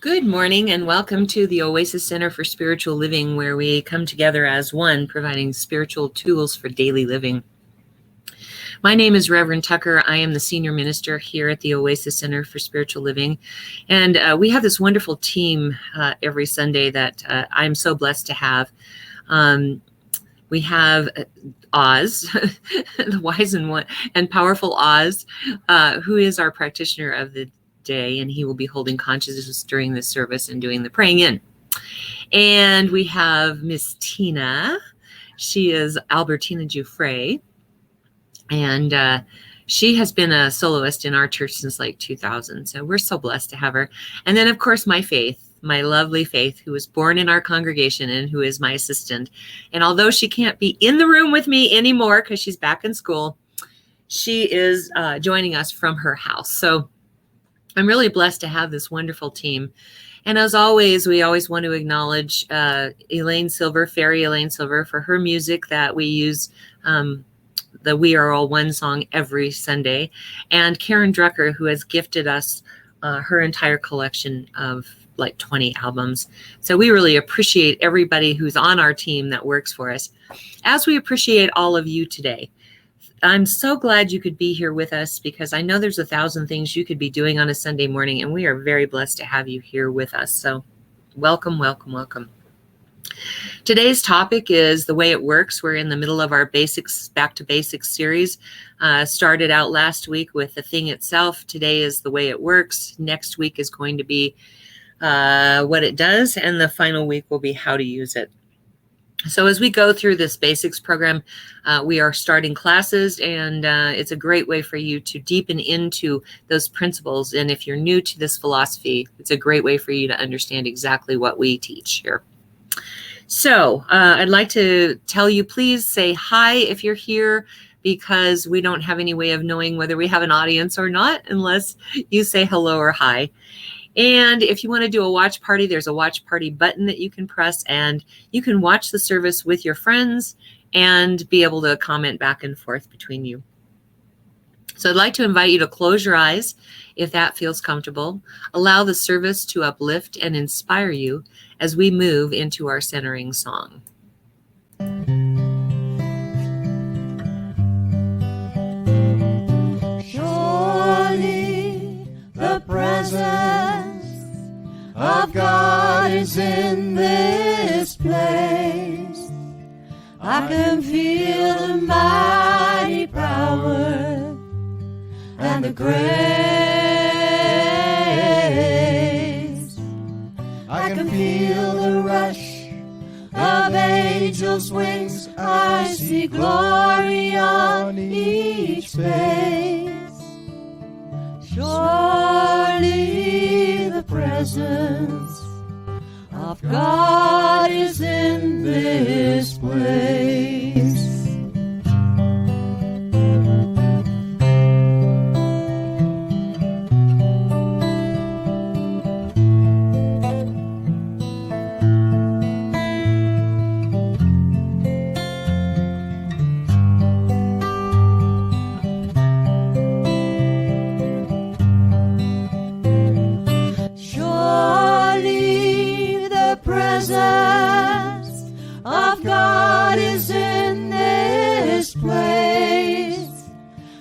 Good morning and welcome to the Oasis Center for Spiritual Living, where we come together as one, providing spiritual tools for daily living. My name is Reverend Tucker. I am the senior minister here at the Oasis Center for Spiritual Living. And we have this wonderful team every Sunday that I'm so blessed to have. We have Oz, the wise and powerful Oz, who is our practitioner of the day, and he will be holding consciousness during this service and doing the praying in. And we have Miss Tina. She is Albertina Giuffre, and she has been a soloist in our church since like 2000. So we're so blessed to have her. And then, of course, my lovely Faith, who was born in our congregation and who is my assistant. And although she can't be in the room with me anymore because she's back in school, she is joining us from her house. So I'm really blessed to have this wonderful team. And as always, we always want to acknowledge Elaine Silver, Fairy Elaine Silver, for her music that we use, the We Are All One song every Sunday, and Karen Drucker, who has gifted us her entire collection of like 20 albums. So we really appreciate everybody who's on our team that works for us, as we appreciate all of you today. I'm so glad you could be here with us, because I know there's 1,000 things you could be doing on a Sunday morning, and we are very blessed to have you here with us. So welcome, welcome, welcome. Today's topic is the way it works. We're in the middle of our basics, back to basics series. Started out last week with the thing itself. Today is the way it works. Next week is going to be what it does, and the final week will be how to use it. So as we go through this basics program, we are starting classes, and it's a great way for you to deepen into those principles. And if you're new to this philosophy, it's a great way for you to understand exactly what we teach here. So I'd like to tell you, please say hi if you're here, because we don't have any way of knowing whether we have an audience or not unless you say hello or hi. And if you want to do a watch party, there's a watch party button that you can press, and you can watch the service with your friends and be able to comment back and forth between you. So I'd like to invite you to close your eyes if that feels comfortable. Allow the service to uplift and inspire you as we move into our centering song. Surely the presence of God is in this place. I can feel the mighty power and the grace. I can feel the rush of angels' wings. I see glory on each face. Surely the presence of God is in this place.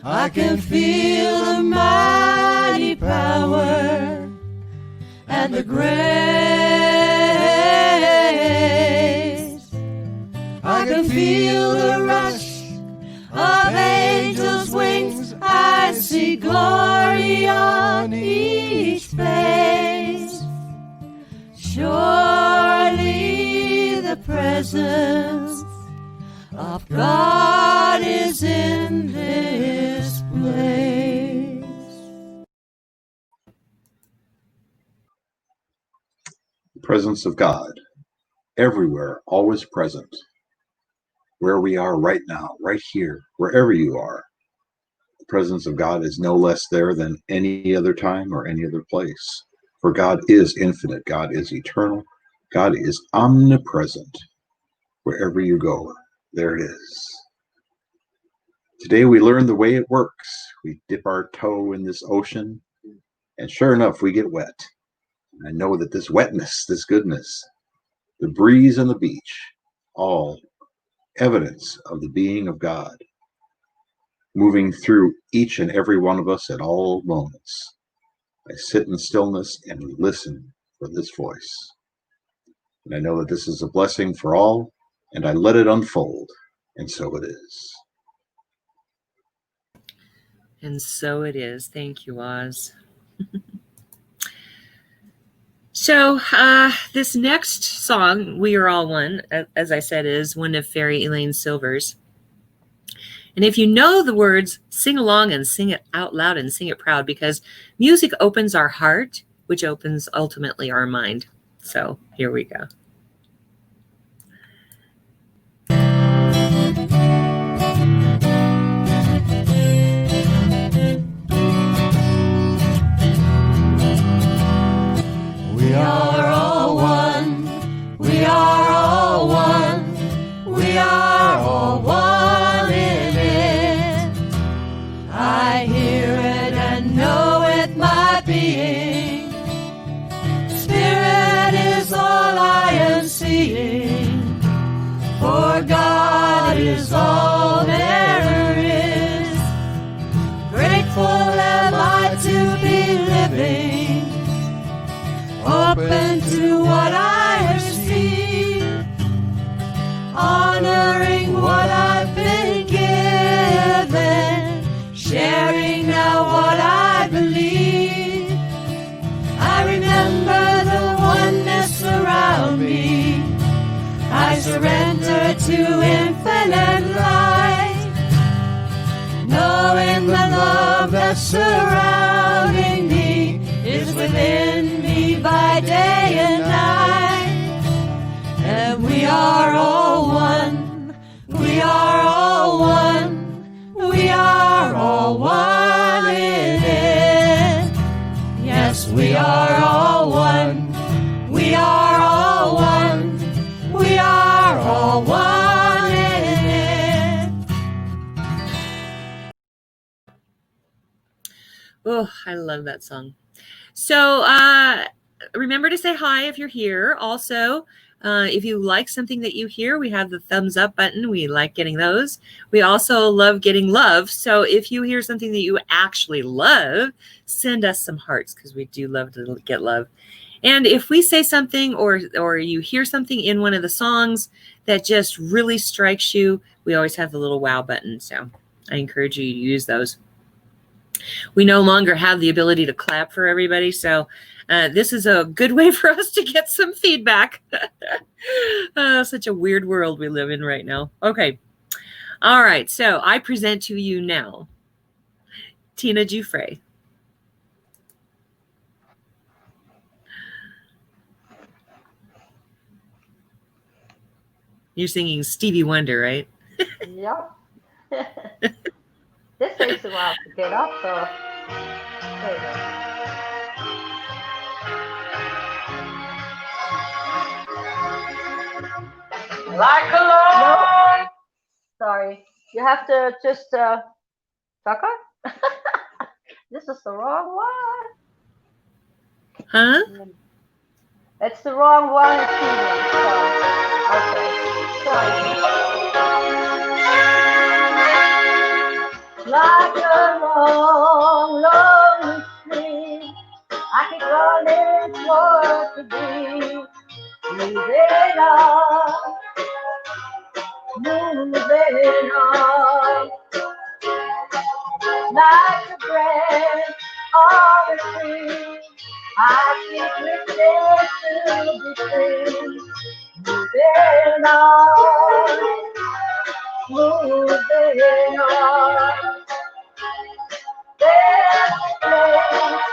I can feel the mighty power and the grace. I can feel the rush of angels' wings. I see glory on each face. Surely the presence of God is in this place. The presence of God, everywhere, always present. Where we are right now, right here, wherever you are. The presence of God is no less there than any other time or any other place. For God is infinite, God is eternal, God is omnipresent. Wherever you go, there it is. Today we learn the way it works. We dip our toe in this ocean, and sure enough, we get wet. I know that this wetness, this goodness, the breeze on the beach, all evidence of the being of God, moving through each and every one of us at all moments. I sit in stillness and listen for this voice. And I know that this is a blessing for all, and I let it unfold, and so it is. And so it is. Thank you, Oz. So this next song, We Are All One, as I said, is one of Fairy Elaine Silver's. And if you know the words, sing along and sing it out loud and sing it proud, because music opens our heart, which opens ultimately our mind. So here we go. We are all one. We are all one. We are all one in it. I hear it and know it, my being. Spirit is all I am seeing. For God is all there is. Grateful am I to be living, open to what I receive, honoring what I've been given, sharing now what I believe. I remember the oneness around me. I surrender to infinite light, knowing the love that's surrounding me is within me by day and night. And we are all one. We are all one. We are all one in it. Yes, we are all one. We are all one. We are all one in it. Oh, I love that song. So remember to say hi if you're here. Also, if you like something that you hear, we have the thumbs up button. We like getting those. We also love getting love. So if you hear something that you actually love, send us some hearts, because we do love to get love. And if we say something or you hear something in one of the songs that just really strikes you, we always have the little wow button. So I encourage you to use those. We no longer have the ability to clap for everybody, so this is a good way for us to get some feedback. Such a weird world we live in right now. Okay. All right, so I present to you now Tina Giuffre. You're singing Stevie Wonder, right? Yep. This takes a while to get up, so there you go. Like a long. Sorry, you have to just Tucker? This is the wrong one. Huh? It's the wrong one, Steven. Okay. Sorry. Like a long, lonely stream, I keep running toward the beat. Moving on, moving on. Like a branch on a tree, I keep lifting to be free. Moving on, moving on. There's a place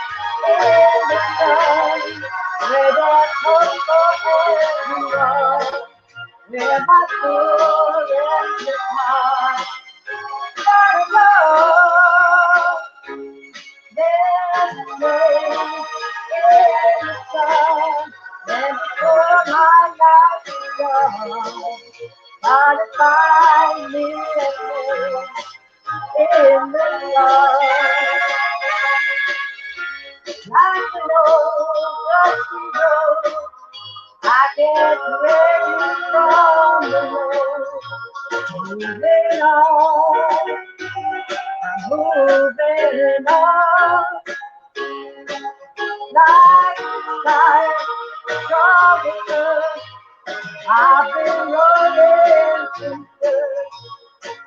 in the sun where there's hope for everyone. Where my soul is the heart. Gotta go. There's a place in the sun, and before my life is gone, gotta find me a place in the love. Like a know, dusty road. I can't wait from the road. Moving on, I'm moving on. Like the sky, strong as good. I've been running since birth.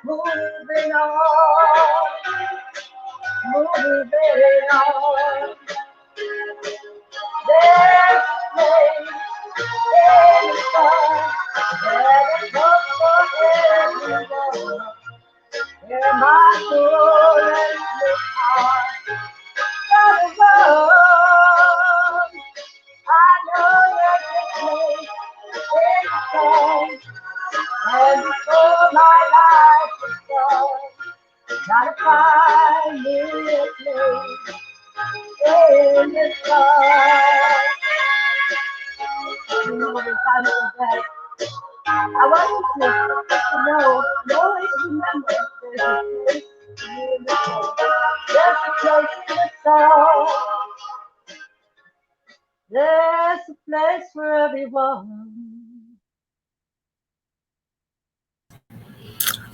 Moving on, moving on. There's a place in the sun that is up for everyone. Where my soul and my heart gotta run. I know there's a place in the sun, and before my life is done, gotta find me a place in the sun. You know, the time is back. I want you to know, always remember, there's a place in the sun. There's a place for everyone.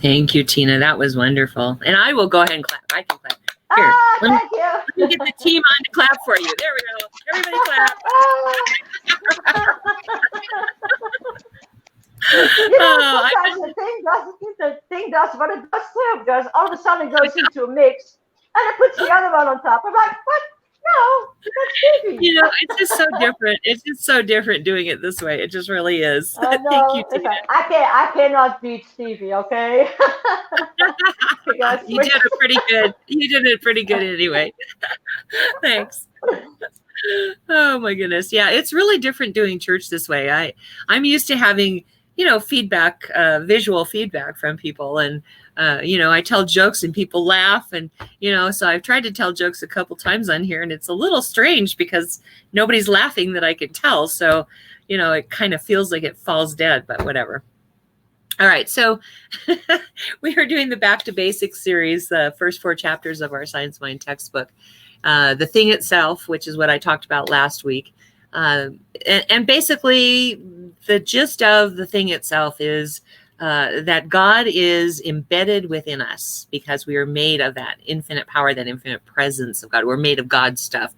Thank you, Tina. That was wonderful. And I will go ahead and clap. I can clap. Here, Thank you. let me get the team on to clap for you. There we go. Everybody clap. You know, Oh, sometimes the thing does what it does too, because all of a sudden it goes into a mix and it puts the other one on top. I'm like, what? No, that's Stevie. you know, it's just so different. It's just so different doing it this way. It just really is. I Thank know. you, Tina. I cannot beat Stevie, okay? Because You did it pretty good. You did it pretty good anyway. Thanks. Oh my goodness. Yeah, it's really different doing church this way. I'm used to having, you know, feedback, visual feedback from people, and you know, I tell jokes and people laugh, and you know, so I've tried to tell jokes a couple times on here, and it's a little strange because nobody's laughing that I can tell. So, you know, it kind of feels like it falls dead, but whatever. All right, so we are doing the Back to Basics series, the first 4 chapters of our Science Mind textbook. The thing itself, which is what I talked about last week. And basically, the gist of the thing itself is that God is embedded within us because we are made of that infinite power, that infinite presence of God. We're made of God's stuff.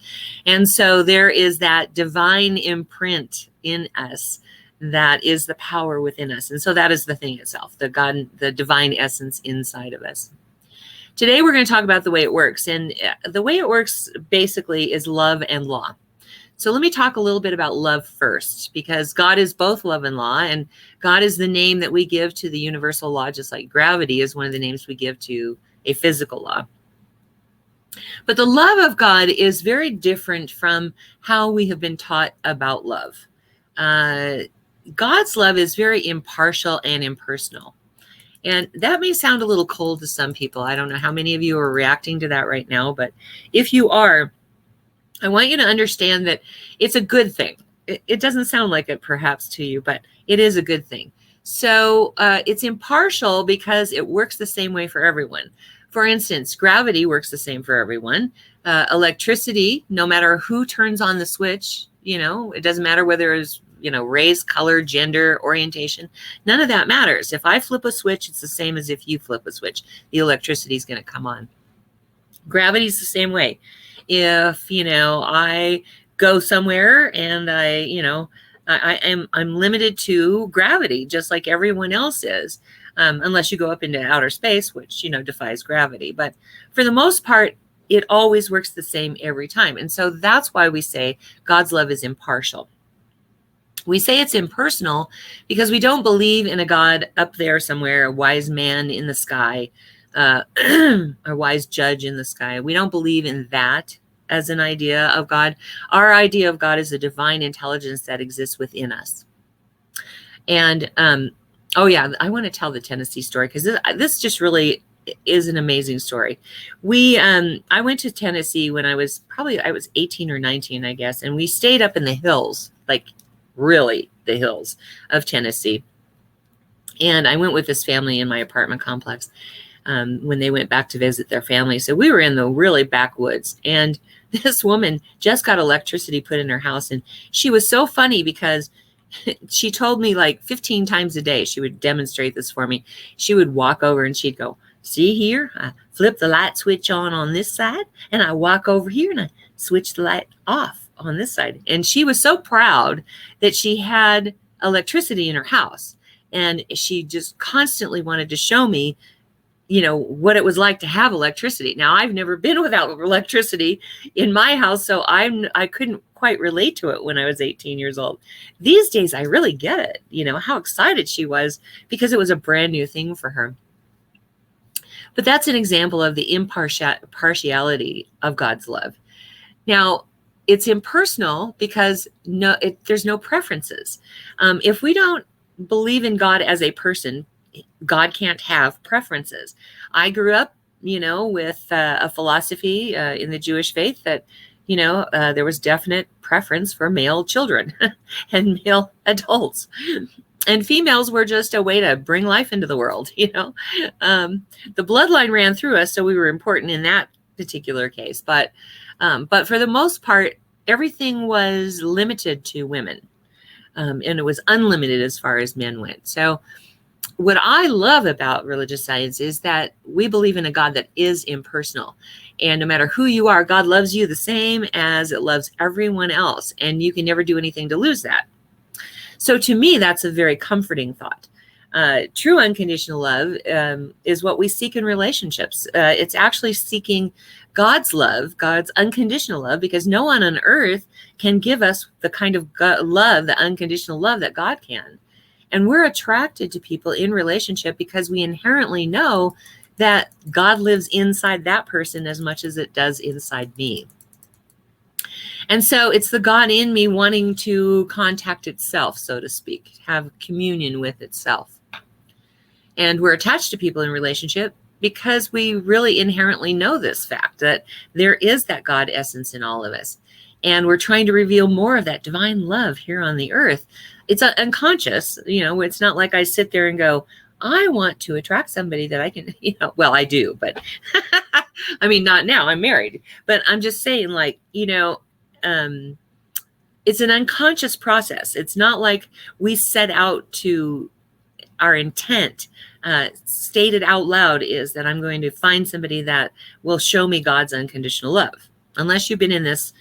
And so there is that divine imprint in us that is the power within us. And so that is the thing itself, the God, the divine essence inside of us. Today, we're going to talk about the way it works. And the way it works basically is love and law. So let me talk a little bit about love first, because God is both love and law, and God is the name that we give to the universal law, just like gravity is one of the names we give to a physical law. But the love of God is very different from how we have been taught about love. God's love is very impartial and impersonal. And that may sound a little cold to some people. I don't know how many of you are reacting to that right now, but if you are, I want you to understand that it's a good thing. It doesn't sound like it perhaps to you, but it is a good thing. So it's impartial because it works the same way for everyone. For instance, gravity works the same for everyone. Electricity, no matter who turns on the switch, you know, it doesn't matter whether it's, you know, race, color, gender, orientation, none of that matters. If I flip a switch, it's the same as if you flip a switch. The electricity is going to come on. Gravity is the same way. If, you know, I go somewhere and I'm limited to gravity, just like everyone else is, unless you go up into outer space, which, you know, defies gravity. But for the most part, it always works the same every time. And so that's why we say God's love is impartial. We say it's impersonal because we don't believe in a God up there somewhere, a wise man in the sky, a wise judge in the sky. We don't believe in that as an idea of God. Our idea of God is a divine intelligence that exists within us. And, oh yeah, I want to tell the Tennessee story because this just really is an amazing story. I went to Tennessee when I was 18 or 19, I guess, and we stayed up in the hills, like really the hills of Tennessee. And I went with this family in my apartment complex when they went back to visit their family. So we were in the really backwoods. And this woman just got electricity put in her house, and she was so funny because she told me like 15 times a day, she would demonstrate this for me. She would walk over and she'd go, see here, I flip the light switch on this side, and I walk over here and I switch the light off on this side. And she was so proud that she had electricity in her house. And she just constantly wanted to show me, you know, what it was like to have electricity. Now, I've never been without electricity in my house, so I couldn't quite relate to it when I was 18 years old. These days, I really get it, you know, how excited she was because it was a brand new thing for her. But that's an example of the impartiality of God's love. Now, it's impersonal because there's no preferences. If we don't believe in God as a person, God can't have preferences. I grew up, you know, with a philosophy in the Jewish faith that, you know, there was definite preference for male children and male adults. And females were just a way to bring life into the world, you know. The bloodline ran through us, so we were important in that particular case. But for the most part, everything was limited to women. And it was unlimited as far as men went. So what I love about religious science is that we believe in a God that is impersonal. And no matter who you are, God loves you the same as it loves everyone else. And you can never do anything to lose that. So to me, that's a very comforting thought. True unconditional love is what we seek in relationships. It's actually seeking God's love, God's unconditional love, because no one on earth can give us the kind of love, the unconditional love that God can. And we're attracted to people in relationship because we inherently know that God lives inside that person as much as it does inside me. And so it's the God in me wanting to contact itself, so to speak, have communion with itself. And we're attached to people in relationship because we really inherently know this fact that there is that God essence in all of us. And we're trying to reveal more of that divine love here on the earth. It's unconscious, you know, it's not like I sit there and go, I want to attract somebody that I can, you know, well, I do, but I mean, not now, I'm married, but I'm just saying, like, you know, it's an unconscious process. It's not like we set out to, our intent stated out loud is that I'm going to find somebody that will show me God's unconditional love, unless you've been in this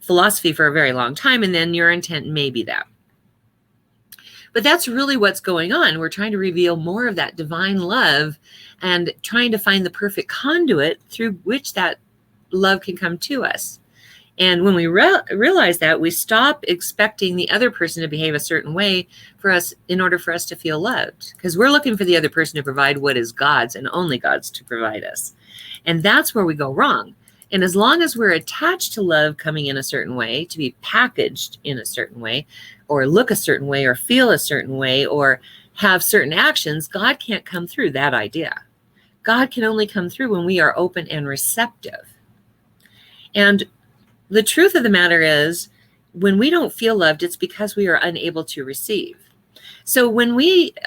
philosophy for a very long time, and then your intent may be that. But that's really what's going on. We're trying to reveal more of that divine love and trying to find the perfect conduit through which that love can come to us. And when we realize that, we stop expecting the other person to behave a certain way for us in order for us to feel loved, because we're looking for the other person to provide what is God's and only God's to provide us. And that's where we go wrong. And as long as we're attached to love coming in a certain way, to be packaged in a certain way, or look a certain way, or feel a certain way, or have certain actions, God can't come through that idea. God can only come through when we are open and receptive. And the truth of the matter is, when we don't feel loved, it's because we are unable to receive. So when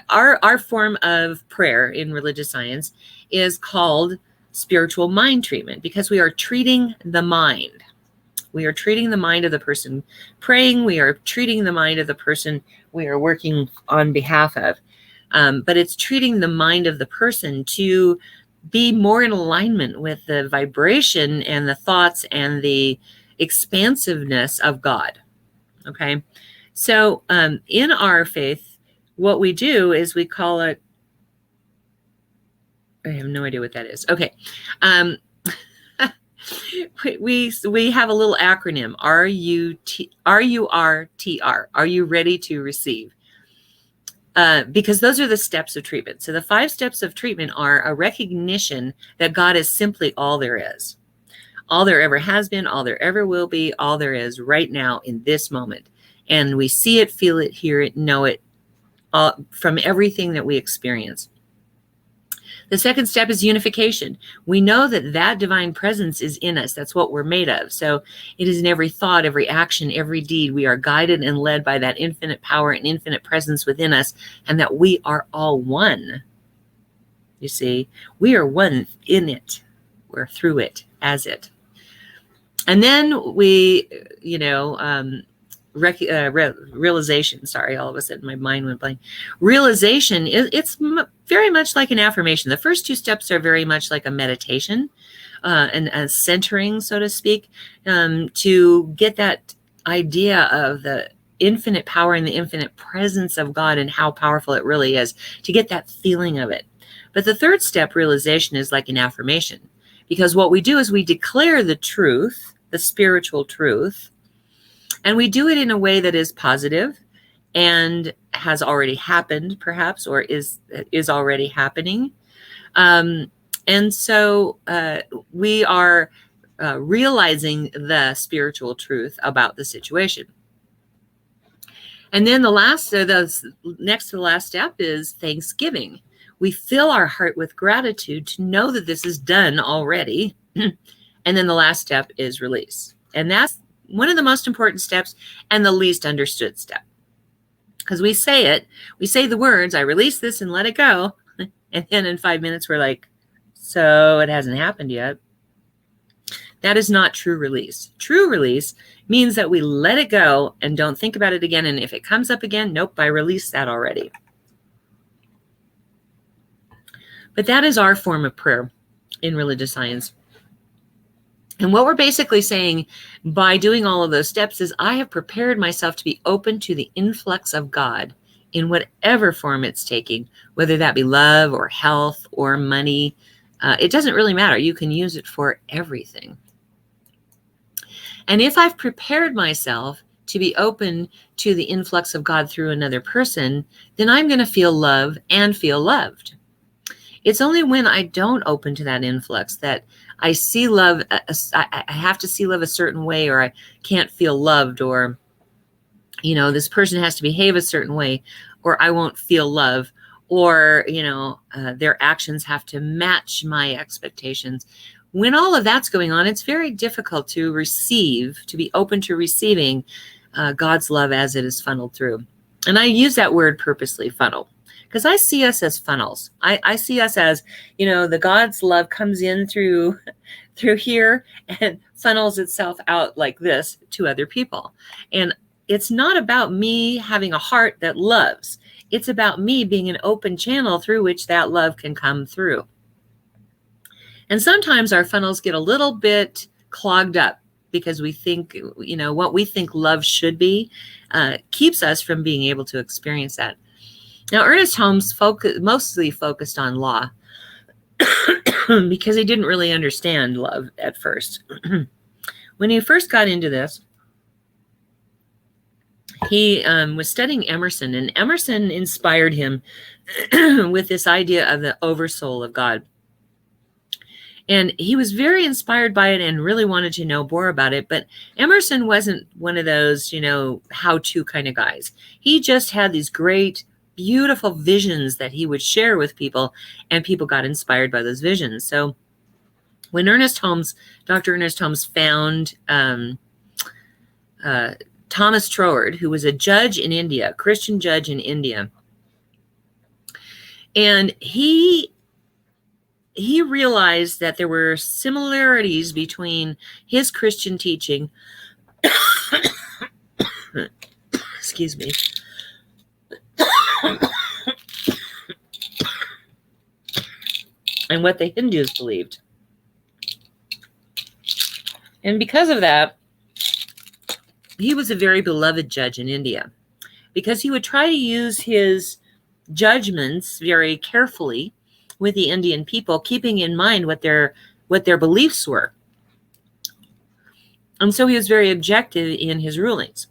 our form of prayer in religious science is called spiritual mind treatment, because we are treating the mind. We are treating the mind of the person praying. We are treating the mind of the person we are working on behalf of. But it's treating the mind of the person to be more in alignment with the vibration and the thoughts and the expansiveness of God. Okay. So in our faith, what we do is we call it, I have no idea what that is. Okay. We have a little acronym, RURTR. Are you ready to receive? Because those are the steps of treatment. So the 5 steps of treatment are a recognition that God is simply all there is. All there ever has been, all there ever will be, all there is right now in this moment. And we see it, feel it, hear it, know it from everything that we experience. The second step is unification. We know that that divine presence is in us. That's what we're made of. So it is in every thought, every action, every deed. We are guided and led by that infinite power and infinite presence within us, and that we are all one. You see, we are one in it. We're through it, as it. And then we, you know, realization, sorry, all of a sudden my mind went blank. Realization, it's very much like an affirmation. The first two steps are very much like a meditation and a centering, so to speak, to get that idea of the infinite power and the infinite presence of God and how powerful it really is, to get that feeling of it. But the third step, realization, is like an affirmation, because what we do is we declare the truth, the spiritual truth, and we do it in a way that is positive and has already happened, perhaps, or is already happening. And so we are realizing the spiritual truth about the situation. And then the next to the last step is thanksgiving. We fill our heart with gratitude to know that this is done already. And then the last step is release. And that's one of the most important steps and the least understood step. Because we say the words, I release this and let it go. And then in 5 minutes, we're like, so it hasn't happened yet. That is not true release. True release means that we let it go and don't think about it again. And if it comes up again, nope, I released that already. But that is our form of prayer in religious science. And what we're basically saying by doing all of those steps is I have prepared myself to be open to the influx of God in whatever form it's taking, whether that be love or health or money. It doesn't really matter. You can use it for everything. And if I've prepared myself to be open to the influx of God through another person, then I'm going to feel love and feel loved. It's only when I don't open to that influx that I see love. I have to see love a certain way, or I can't feel loved, or, you know, this person has to behave a certain way, or I won't feel love, or, you know, their actions have to match my expectations. When all of that's going on, it's very difficult to receive, to be open to receiving God's love as it is funneled through. And I use that word purposely, funnel, because I see us as funnels. I see us as, you know, the God's love comes in through here and funnels itself out like this to other people. And it's not about me having a heart that loves. It's about me being an open channel through which that love can come through. And sometimes our funnels get a little bit clogged up because we think, you know, what we think love should be keeps us from being able to experience that. Now, Ernest Holmes mostly focused on law because he didn't really understand love at first. When he first got into this, he was studying Emerson, and Emerson inspired him with this idea of the oversoul of God. And he was very inspired by it and really wanted to know more about it. But Emerson wasn't one of those, you know, how-to kind of guys. He just had these great, beautiful visions that he would share with people, and people got inspired by those visions. So when Dr. Ernest Holmes found Thomas Troward, who was a judge in India, a Christian judge in India, and he realized that there were similarities between his Christian teaching, excuse me, and what the Hindus believed. And because of that, he was a very beloved judge in India, because he would try to use his judgments very carefully with the Indian people, keeping in mind what their beliefs were. And so he was very objective in his rulings.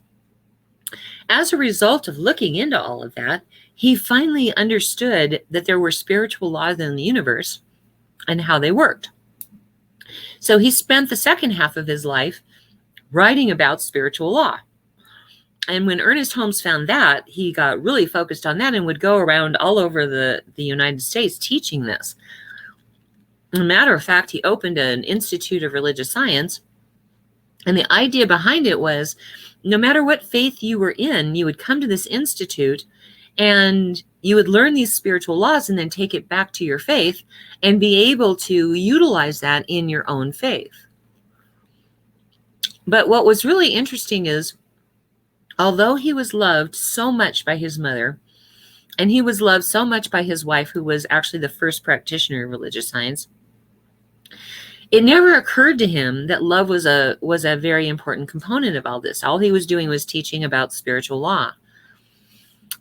As a result of looking into all of that, he finally understood that there were spiritual laws in the universe and how they worked. So he spent the second half of his life writing about spiritual law. And when Ernest Holmes found that, he got really focused on that and would go around all over the United States teaching this. As a matter of fact, he opened an Institute of Religious Science. And the idea behind it was, no matter what faith you were in, you would come to this institute and you would learn these spiritual laws and then take it back to your faith and be able to utilize that in your own faith. But what was really interesting is, although he was loved so much by his mother, and he was loved so much by his wife, who was actually the first practitioner of religious science, it never occurred to him that love was a very important component of all this. All he was doing was teaching about spiritual law.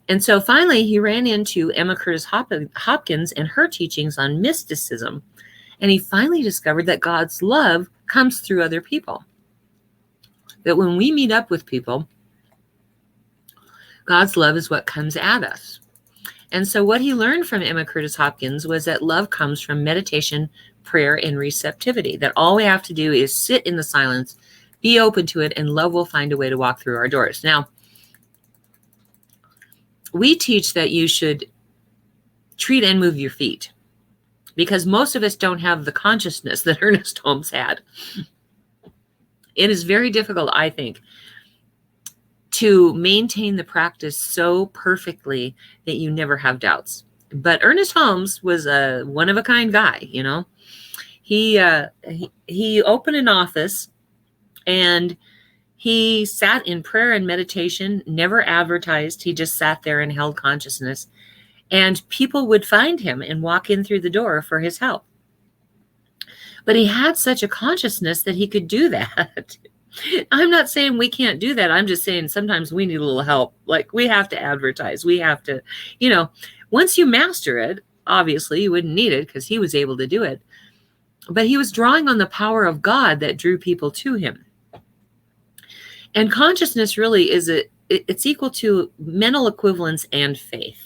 And so finally, he ran into Emma Curtis Hopkins and her teachings on mysticism. And he finally discovered that God's love comes through other people. That when we meet up with people, God's love is what comes at us. And so what he learned from Emma Curtis Hopkins was that love comes from meditation, prayer, and receptivity. That all we have to do is sit in the silence, be open to it, and love will find a way to walk through our doors. Now, we teach that you should treat and move your feet, because most of us don't have the consciousness that Ernest Holmes had. It is very difficult, I think, to maintain the practice so perfectly that you never have doubts. But Ernest Holmes was a one-of-a-kind guy, you know. He opened an office, and he sat in prayer and meditation, never advertised. He just sat there and held consciousness. And people would find him and walk in through the door for his help. But he had such a consciousness that he could do that. I'm not saying we can't do that. I'm just saying sometimes we need a little help. Like, we have to advertise. We have to, once you master it, obviously you wouldn't need it because he was able to do it. But he was drawing on the power of God that drew people to him. And consciousness really it's equal to mental equivalence and faith.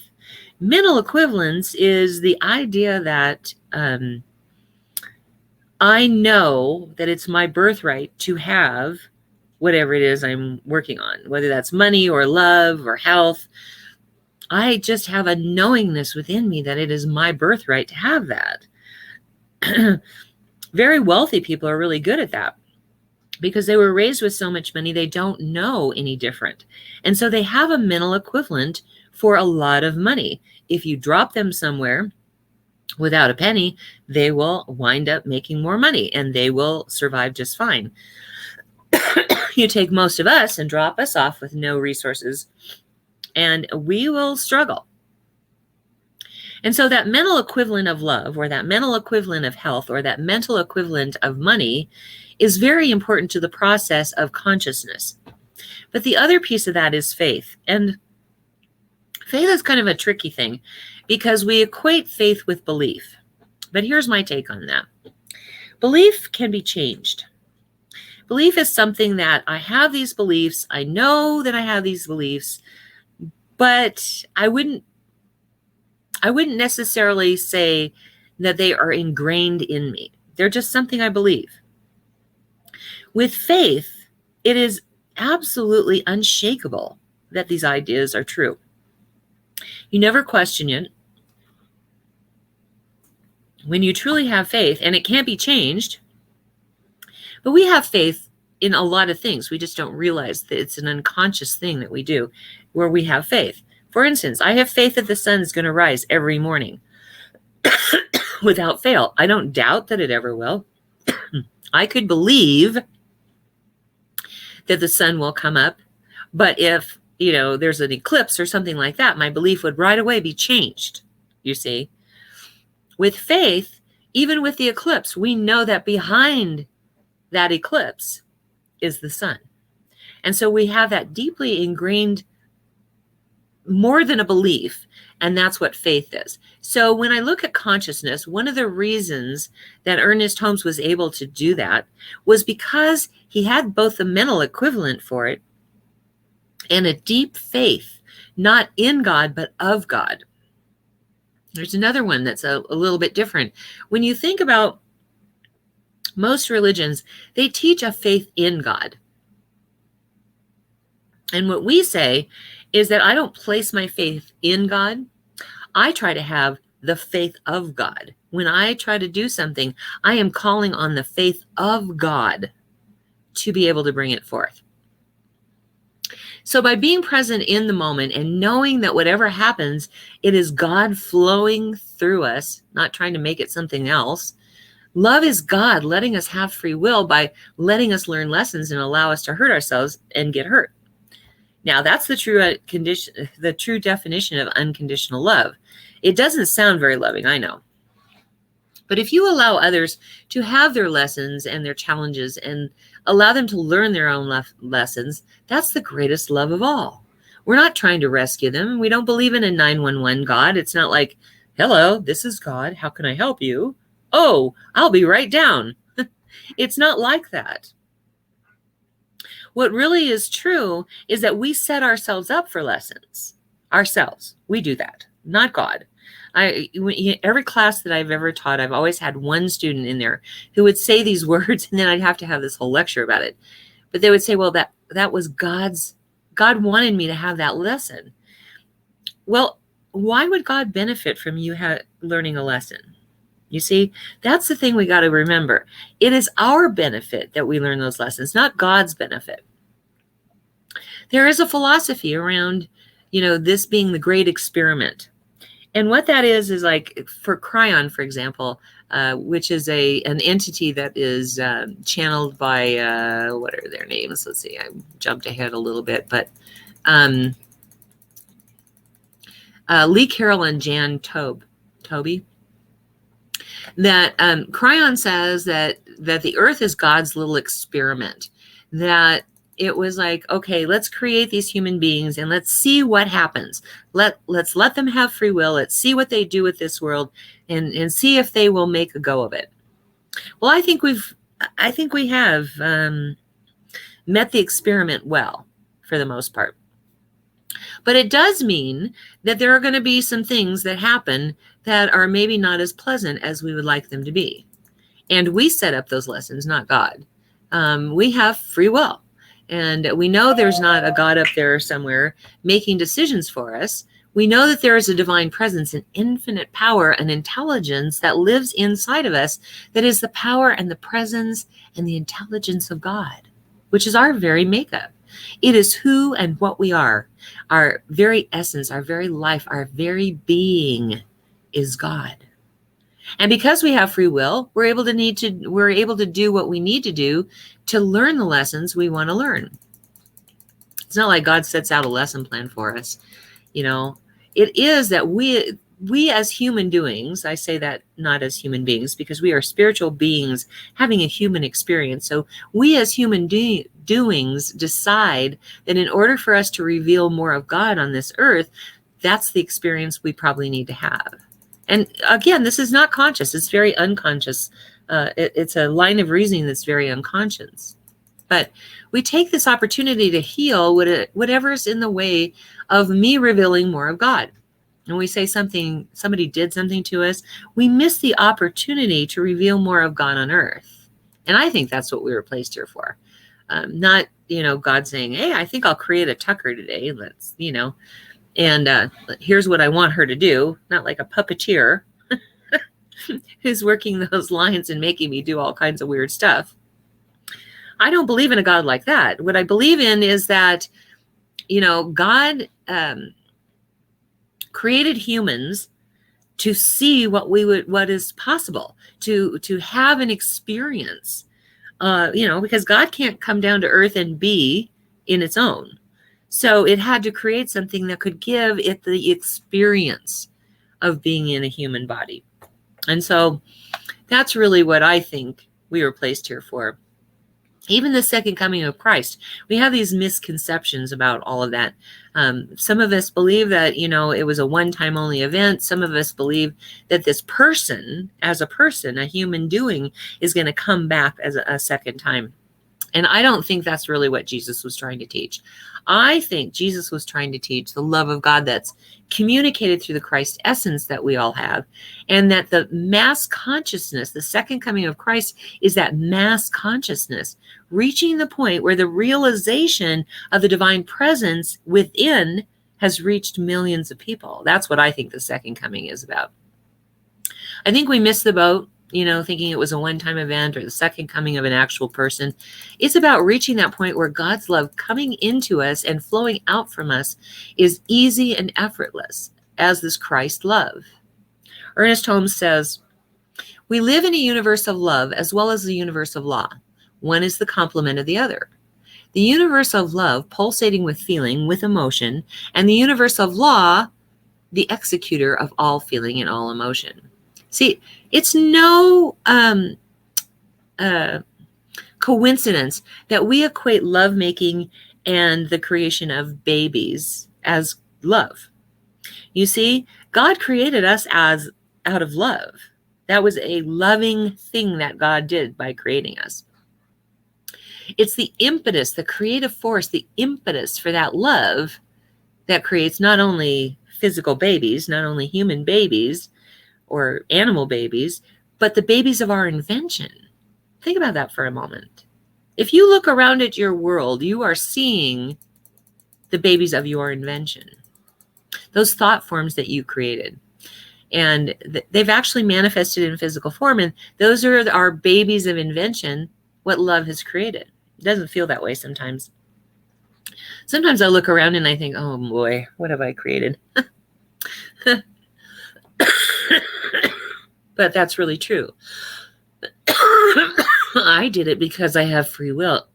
Mental equivalence is the idea that I know that it's my birthright to have whatever it is I'm working on, whether that's money or love or health. I just have a knowingness within me that it is my birthright to have that. Very wealthy people are really good at that because they were raised with so much money, they don't know any different. And so they have a mental equivalent for a lot of money. If you drop them somewhere without a penny, they will wind up making more money and they will survive just fine. You take most of us and drop us off with no resources, and we will struggle. And so that mental equivalent of love, or that mental equivalent of health, or that mental equivalent of money is very important to the process of consciousness. But the other piece of that is faith. And faith is kind of a tricky thing because we equate faith with belief. But here's my take on that. Belief can be changed. Belief is something that I have these beliefs. I know that I have these beliefs, but I wouldn't necessarily say that they are ingrained in me. They're just something I believe. With faith, it is absolutely unshakable that these ideas are true. You never question it. When you truly have faith, and it can't be changed, but we have faith in a lot of things. We just don't realize that it's an unconscious thing that we do where we have faith. For instance, I have faith that the sun is going to rise every morning without fail. I don't doubt that it ever will. I could believe that the sun will come up, but if, there's an eclipse or something like that, my belief would right away be changed, you see. With faith, even with the eclipse, we know that behind that eclipse is the sun. And so we have that deeply ingrained, more than a belief, and that's what faith is. So when I look at consciousness, one of the reasons that Ernest Holmes was able to do that was because he had both the mental equivalent for it and a deep faith, not in God, but of God. There's another one that's a little bit different. When you think about most religions, they teach a faith in God. And what we say is that I don't place my faith in God. I try to have the faith of God. When I try to do something, I am calling on the faith of God to be able to bring it forth. So by being present in the moment and knowing that whatever happens, it is God flowing through us, not trying to make it something else, Love is God letting us have free will by letting us learn lessons and allow us to hurt ourselves and get hurt. Now, that's the true definition of unconditional love. It doesn't sound very loving, I know. But if you allow others to have their lessons and their challenges and allow them to learn their own lessons, that's the greatest love of all. We're not trying to rescue them. We don't believe in a 911 God. It's not like, hello, this is God. How can I help you? Oh, I'll be right down. It's not like that. What really is true is that we set ourselves up for lessons. Ourselves. We do that, not God. Every class that I've ever taught, I've always had one student in there who would say these words, and then I'd have to have this whole lecture about it. But they would say, well, that was God wanted me to have that lesson. Well, why would God benefit from you learning a lesson? You see, that's the thing we got to remember. It is our benefit that we learn those lessons, not God's benefit. There is a philosophy around, this being the great experiment. And what that is like for Kryon, for example, which is an entity that is channeled by, what are their names? Let's see, I jumped ahead a little bit, but Lee Carroll and Jan Toby. That Kryon says that the earth is God's little experiment, that it was like, okay, let's create these human beings and let's see what happens. Let's let them have free will. Let's see what they do with this world and see if they will make a go of it. Well, I think we have met the experiment well for the most part. But it does mean that there are going to be some things that happen that are maybe not as pleasant as we would like them to be. And we set up those lessons, not God. We have free will. And we know there's not a God up there somewhere making decisions for us. We know that there is a divine presence, an infinite power and intelligence that lives inside of us, that is the power and the presence and the intelligence of God, which is our very makeup. It is who and what we are. Our very essence, our very life, our very being is God. And because we have free will, we're able to do what we need to do to learn the lessons we want to learn. It's not like God sets out a lesson plan for us. It is that we as human doings, I say that not as human beings because we are spiritual beings having a human experience. So we as human doings decide that in order for us to reveal more of God on this earth, that's the experience we probably need to have. And again, this is not conscious. It's very unconscious. It's a line of reasoning that's very unconscious. But we take this opportunity to heal whatever is in the way of me revealing more of God. And we say somebody did something to us, we miss the opportunity to reveal more of God on earth. And I think that's what we were placed here for. Not, God saying, hey, I think I'll create a Tucker today. Let's, and here's what I want her to do. Not like a puppeteer who's working those lines and making me do all kinds of weird stuff. I don't believe in a God like that. What I believe in is that, God created humans to see what is possible, to have an experience, because God can't come down to earth and be in its own. So it had to create something that could give it the experience of being in a human body. And so that's really what I think we were placed here for. Even the second coming of Christ, we have these misconceptions about all of that. Some of us believe that, it was a one-time only event. Some of us believe that this person, as a person, a human doing, is going to come back as a second time. And I don't think that's really what Jesus was trying to teach. I think Jesus was trying to teach the love of God that's communicated through the Christ essence that we all have, and that the mass consciousness, the second coming of Christ, is that mass consciousness, reaching the point where the realization of the divine presence within has reached millions of people. That's what I think the second coming is about. I think we missed the boat, thinking it was a one-time event or the second coming of an actual person. It's about reaching that point where God's love coming into us and flowing out from us is easy and effortless as this Christ love. Ernest Holmes says, We live in a universe of love as well as the universe of law. One is the complement of the other. The universe of love, pulsating with feeling, with emotion, and the universe of law, the executor of all feeling and all emotion. See, it's no coincidence that we equate lovemaking and the creation of babies as love. You see, God created us as out of love. That was a loving thing that God did by creating us. It's the impetus, the creative force, the impetus for that love that creates not only physical babies, not only human babies or animal babies, but the babies of our invention. Think about that for a moment. If you look around at your world, you are seeing the babies of your invention, those thought forms that you created. And they've actually manifested in physical form. And those are our babies of invention, what love has created. It doesn't feel that way sometimes. Sometimes I look around and I think, oh boy, what have I created? But that's really true. I did it because I have free will.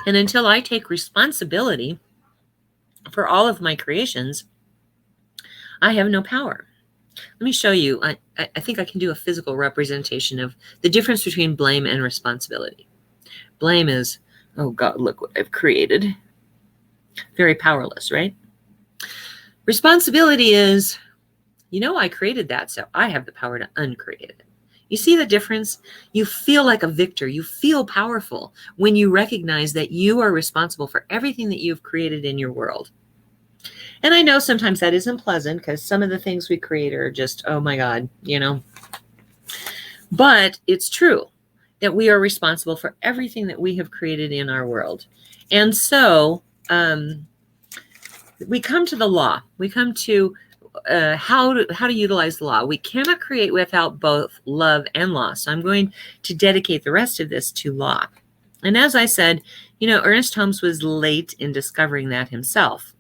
And until I take responsibility for all of my creations, I have no power. Let me show you. I think I can do a physical representation of the difference between blame and responsibility. Blame is, oh God, look what I've created. Very powerless, right? Responsibility is, you know, I created that, so I have the power to uncreate it. You see the difference? You feel like a victor. You feel powerful when you recognize that you are responsible for everything that you've created in your world. And I know sometimes that isn't pleasant because some of the things we create are just, oh my God, you know. But it's true that we are responsible for everything that we have created in our world. And so we come to the law. We come to how to utilize the law. We cannot create without both love and law. So I'm going to dedicate the rest of this to law. And as I said, you know, Ernest Holmes was late in discovering that himself.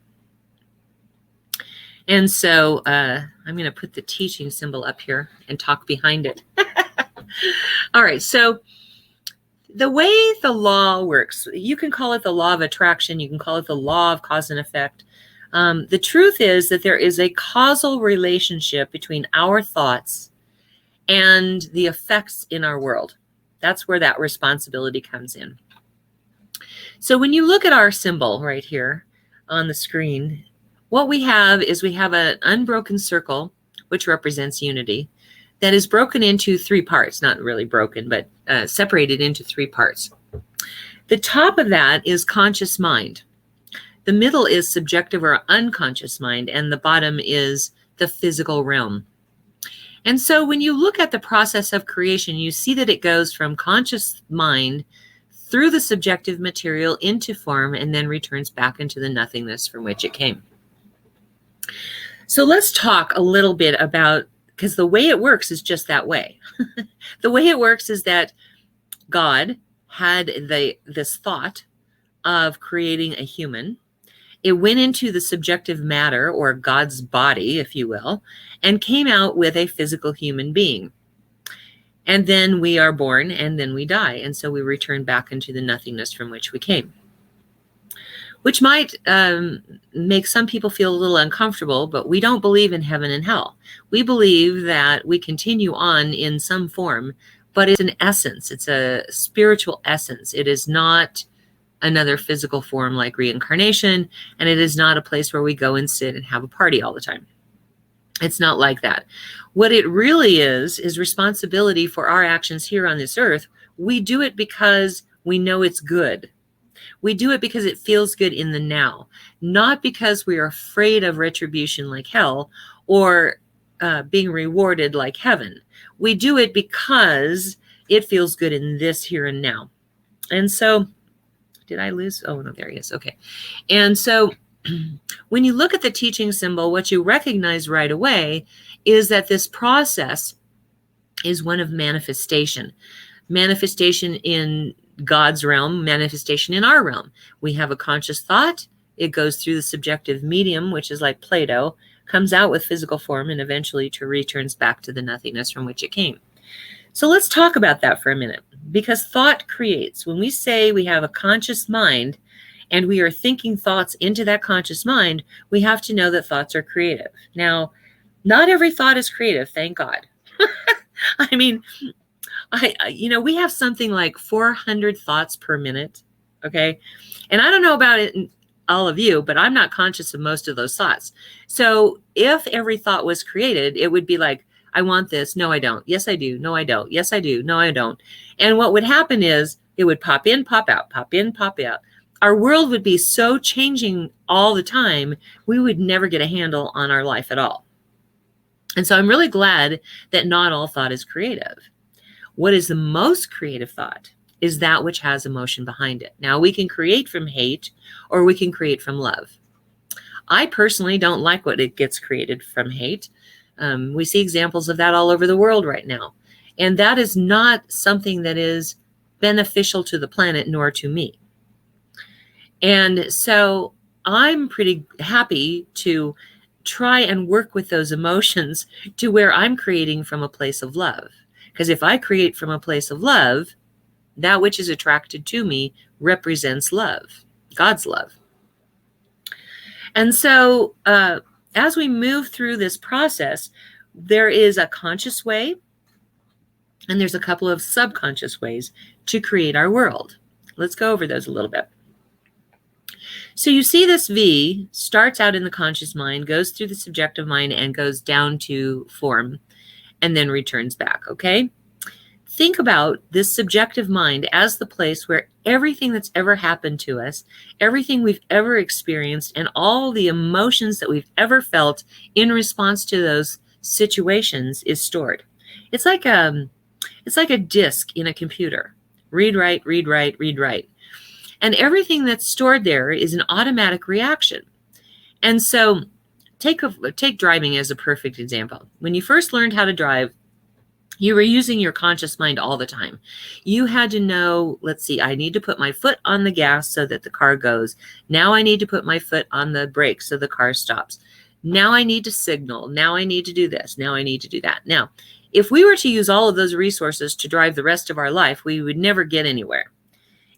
And so I'm going to put the teaching symbol up here and talk behind it. All right. So the way the law works, you can call it the law of attraction. You can call it the law of cause and effect. The truth is that there is a causal relationship between our thoughts and the effects in our world. That's where that responsibility comes in. So when you look at our symbol right here on the screen, what we have is we have an unbroken circle, which represents unity, that is broken into three parts, not really broken, but separated into three parts. The top of that is conscious mind. The middle is subjective or unconscious mind, and the bottom is the physical realm. And so when you look at the process of creation, you see that it goes from conscious mind through the subjective material into form and then returns back into the nothingness from which it came. So let's talk a little bit about, because the way it works is just that way. The way it works is that God had this thought of creating a human. It went into the subjective matter, or God's body, if you will, and came out with a physical human being. And then we are born, and then we die. And so we return back into the nothingness from which we came, which might make some people feel a little uncomfortable, but we don't believe in heaven and hell. We believe that we continue on in some form, but it's an essence. It's a spiritual essence. It is not another physical form like reincarnation, and it is not a place where we go and sit and have a party all the time. It's not like that. What it really is responsibility for our actions here on this earth. We do it because we know it's good. We do it because it feels good in the now, not because we are afraid of retribution like hell or being rewarded like heaven. We do it because it feels good in this here and now. And so, did I lose? Oh, no, there he is. Okay. And so when you look at the teaching symbol, what you recognize right away is that this process is one of manifestation. Manifestation in God's realm, manifestation in our realm. We have a conscious thought. It goes through the subjective medium, which is like Play-Doh, comes out with physical form, and eventually returns back to the nothingness from which it came. So let's talk about that for a minute, because thought creates. When we say we have a conscious mind and we are thinking thoughts into that conscious mind, we have to know that thoughts are creative. Now, not every thought is creative, thank God. I mean, we have something like 400 thoughts per minute, okay? And I don't know about it, all of you, but I'm not conscious of most of those thoughts. So if every thought was created, it would be like, I want this. No, I don't. Yes, I do. No, I don't. Yes, I do. No, I don't. And what would happen is it would pop in, pop out, pop in, pop out. Our world would be so changing all the time, we would never get a handle on our life at all. And so I'm really glad that not all thought is creative. What is the most creative thought is that which has emotion behind it. Now, we can create from hate or we can create from love. I personally don't like what it gets created from hate. We see examples of that all over the world right now. And that is not something that is beneficial to the planet nor to me. And so I'm pretty happy to try and work with those emotions to where I'm creating from a place of love. Because if I create from a place of love, that which is attracted to me represents love, God's love. And so as we move through this process, there is a conscious way and there's a couple of subconscious ways to create our world. Let's go over those a little bit. So you see this V starts out in the conscious mind, goes through the subjective mind, and goes down to form, and then returns back, okay? Think about this subjective mind as the place where everything that's ever happened to us, everything we've ever experienced, and all the emotions that we've ever felt in response to those situations is stored. It's like a disk in a computer. Read, write, read, write, read, write. And everything that's stored there is an automatic reaction. And so take driving as a perfect example. When you first learned how to drive, you were using your conscious mind all the time. You had to know, let's see, I need to put my foot on the gas so that the car goes. Now I need to put my foot on the brake so the car stops. Now I need to signal. Now I need to do this. Now I need to do that. Now, if we were to use all of those resources to drive the rest of our life, we would never get anywhere.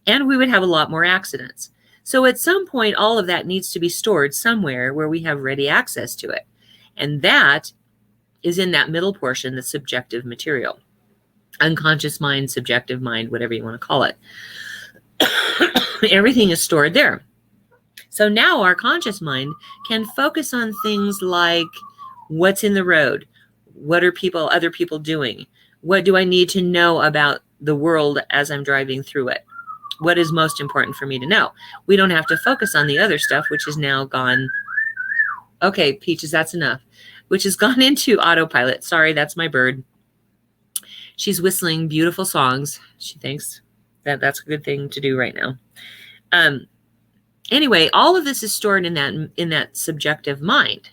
And we would have a lot more accidents. So at some point, all of that needs to be stored somewhere where we have ready access to it. And that is in that middle portion, the subjective material. Unconscious mind, subjective mind, whatever you want to call it. Everything is stored there. So now our conscious mind can focus on things like what's in the road, what are other people doing, what do I need to know about the world as I'm driving through it, what is most important for me to know. We don't have to focus on the other stuff, which is now gone. Okay, Peaches, that's enough. Which has gone into autopilot. Sorry, that's my bird. She's whistling beautiful songs. She thinks that that's a good thing to do right now. Anyway, all of this is stored in that subjective mind.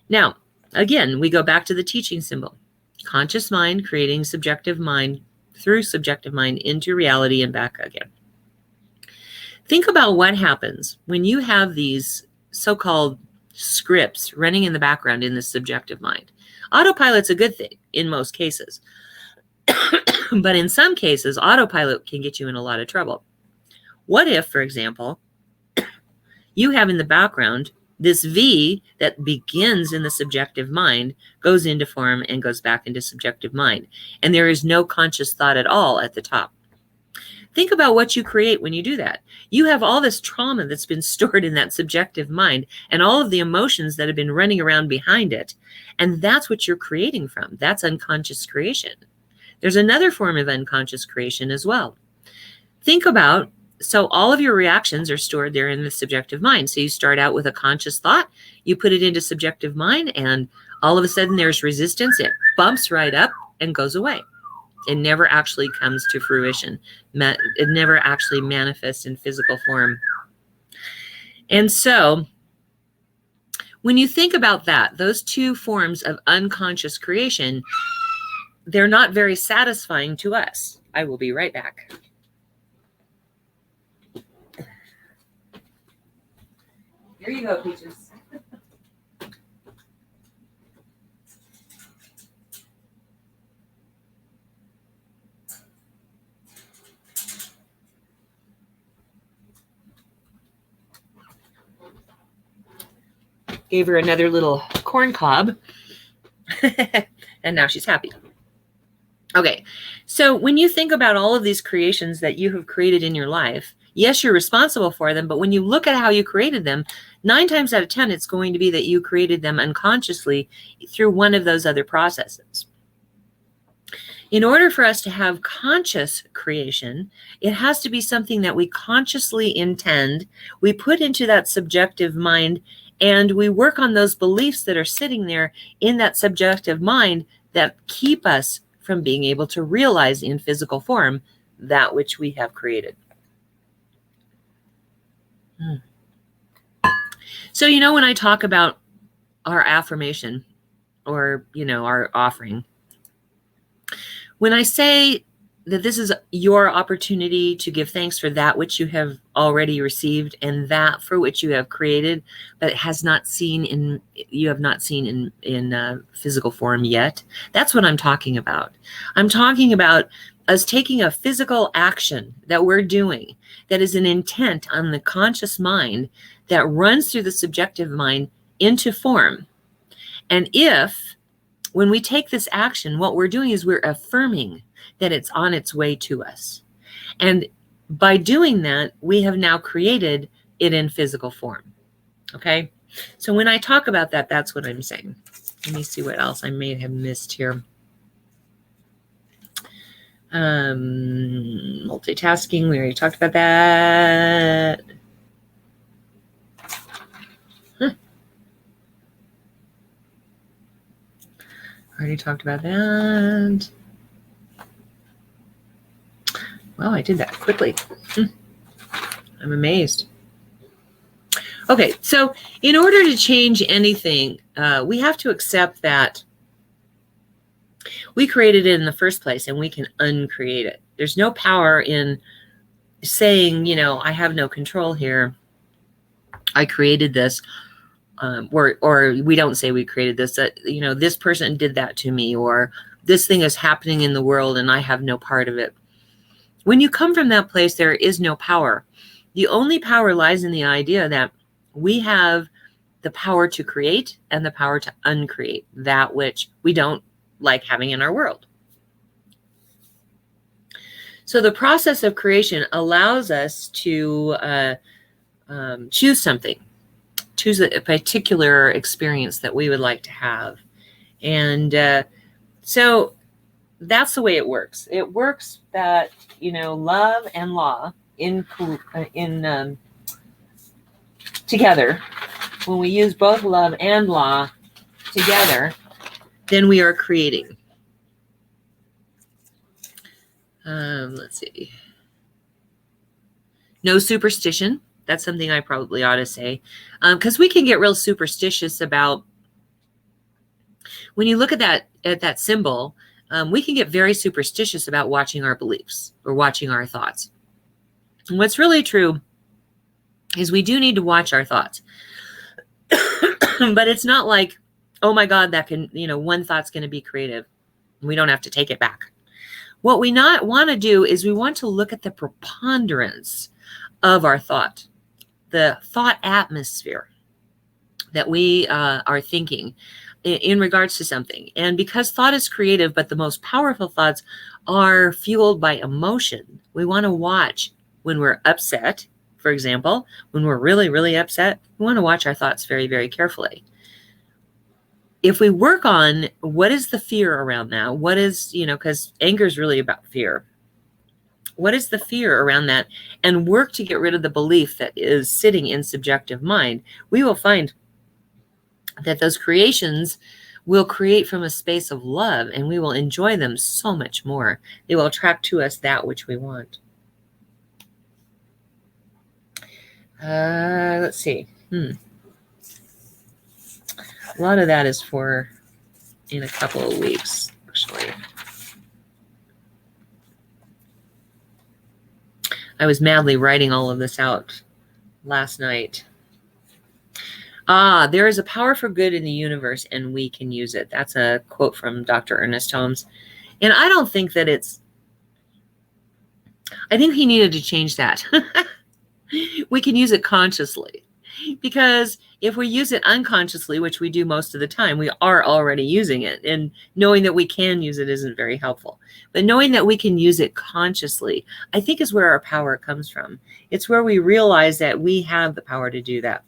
Now, again, we go back to the teaching symbol. Conscious mind creating subjective mind through subjective mind into reality and back again. Think about what happens when you have these so-called scripts running in the background in the subjective mind. Autopilot's a good thing in most cases. But in some cases, autopilot can get you in a lot of trouble. What if, for example, you have in the background this V that begins in the subjective mind, goes into form, and goes back into subjective mind. And there is no conscious thought at all at the top. Think about what you create when you do that. You have all this trauma that's been stored in that subjective mind and all of the emotions that have been running around behind it. And that's what you're creating from. That's unconscious creation. There's another form of unconscious creation as well. Think about, so all of your reactions are stored there in the subjective mind. So you start out with a conscious thought, you put it into subjective mind, and all of a sudden there's resistance. It bumps right up and goes away. It never actually comes to fruition. It never actually manifests in physical form. And so when you think about that, those two forms of unconscious creation, they're not very satisfying to us. I will be right back. Here you go, Peaches. Gave her another little corn cob. And now she's happy. Okay, so when you think about all of these creations that you have created in your life, yes, you're responsible for them, but when you look at how you created them, 9 times out of 10, it's going to be that you created them unconsciously through one of those other processes. In order for us to have conscious creation, it has to be something that we consciously intend, we put into that subjective mind, and we work on those beliefs that are sitting there in that subjective mind that keep us from being able to realize in physical form that which we have created. So, when I talk about our affirmation or, our offering, when I say that this is your opportunity to give thanks for that which you have already received and that for which you have created, but you have not seen in physical form yet, that's what I'm talking about. I'm talking about us taking a physical action that we're doing that is an intent on the conscious mind that runs through the subjective mind into form. And when we take this action, what we're doing is we're affirming that it's on its way to us. And by doing that, we have now created it in physical form. Okay? So when I talk about that, that's what I'm saying. Let me see what else I may have missed here. Multitasking, we already talked about that. Already talked about that. Wow, I did that quickly. I'm amazed. Okay, so in order to change anything, we have to accept that we created it in the first place and we can uncreate it. There's no power in saying, I have no control here. I created this. Or we don't say we created this, this person did that to me, or this thing is happening in the world and I have no part of it. When you come from that place, there is no power. The only power lies in the idea that we have the power to create and the power to uncreate that which we don't like having in our world. So the process of creation allows us to choose something. Choose a particular experience that we would like to have. And so that's the way it works. It works that, love and law together. When we use both love and law together, then we are creating. Let's see. No superstition. That's something I probably ought to say, because we can get real superstitious about when you look at that symbol. We can get very superstitious about watching our beliefs or watching our thoughts. And what's really true is we do need to watch our thoughts, but it's not like, oh my God, that can, one thought's going to be creative. We don't have to take it back. What we not want to do is we want to look at the preponderance of our thought. The thought atmosphere that we are thinking in regards to something. And because thought is creative, but the most powerful thoughts are fueled by emotion, we want to watch when we're upset, for example, when we're really, really upset, we want to watch our thoughts very, very carefully. If we work on what is the fear around that, what is, because anger is really about fear. What is the fear around that? And work to get rid of the belief that is sitting in subjective mind, we will find that those creations will create from a space of love, and we will enjoy them so much more. They will attract to us that which we want. Let's see. A lot of that is for in a couple of weeks, actually. I was writing all of this out last night. There is a power for good in the universe, and we can use it. That's a quote from Dr. Ernest Holmes. And I don't think that I think he needed to change that. We can use it consciously. Because if we use it unconsciously, which we do most of the time, we are already using it. And knowing that we can use it isn't very helpful. But knowing that we can use it consciously, I think is where our power comes from. It's where we realize that we have the power to do that.